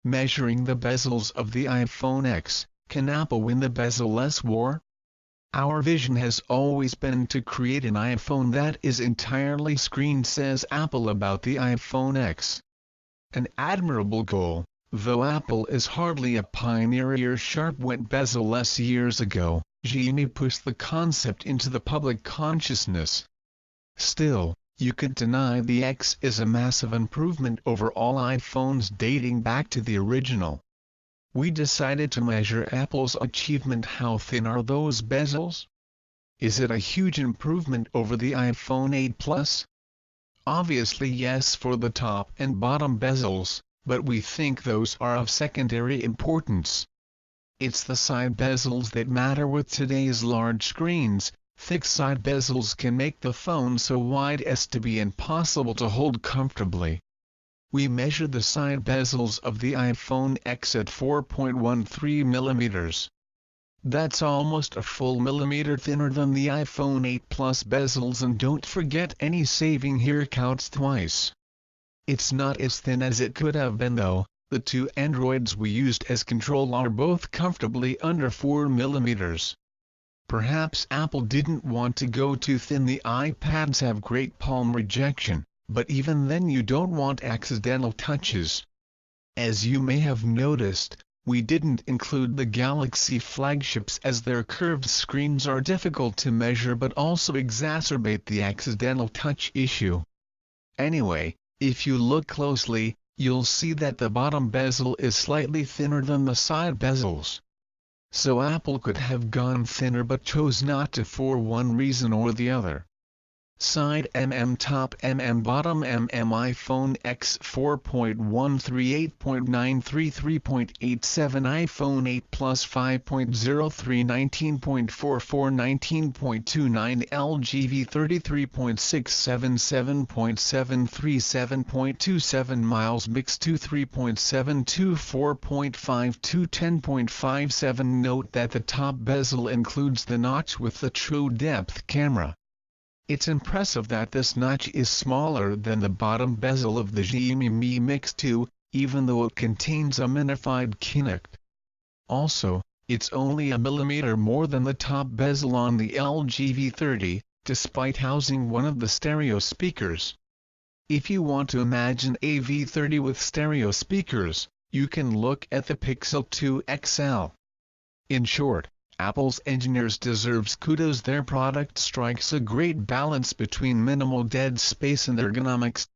Measuring the bezels of the iPhone X, can Apple win the bezel-less war? Our vision has always been to create an iPhone that is entirely screen, says Apple about the iPhone X. An admirable goal, though Apple is hardly a pioneer. Sharp went bezel-less years ago. Xiaomi pushed the concept into the public consciousness. Still, you can't deny the X is a massive improvement over all iPhones dating back to the original. We decided to measure Apple's achievement. How thin are those bezels? Is it a huge improvement over the iPhone 8 Plus? Obviously yes for the top and bottom bezels, but we think those are of secondary importance. It's the side bezels that matter with today's large screens. Thick side bezels can make the phone so wide as to be impossible to hold comfortably. We measured the side bezels of the iPhone X at 4.13 mm. That's almost a full millimeter thinner than the iPhone 8 Plus bezels, and don't forget any saving here counts twice. It's not as thin as it could have been though. The two Androids we used as control are both comfortably under 4 mm. Perhaps Apple didn't want to go too thin. The iPads have great palm rejection, but even then you don't want accidental touches. As you may have noticed, we didn't include the Galaxy flagships as their curved screens are difficult to measure but also exacerbate the accidental touch issue. Anyway, if you look closely, you'll see that the bottom bezel is slightly thinner than the side bezels. So Apple could have gone thinner but chose not to for one reason or the other. Side top bottom iPhone X 4.13 8.933.87 iPhone 8 Plus 5.03 19.44 19.29 LG V 33.677 7.37.27 miles mix 23.72 4.52 10.57. Note that the top bezel includes the notch with the true depth camera. It's impressive that this notch is smaller than the bottom bezel of the Xiaomi Mi Mix 2, even though it contains a minified Kinect. Also, it's only a millimeter more than the top bezel on the LG V30, despite housing one of the stereo speakers. If you want to imagine a V30 with stereo speakers, you can look at the Pixel 2 XL. In short, Apple's engineers deserves kudos. Their product strikes a great balance between minimal dead space and ergonomics.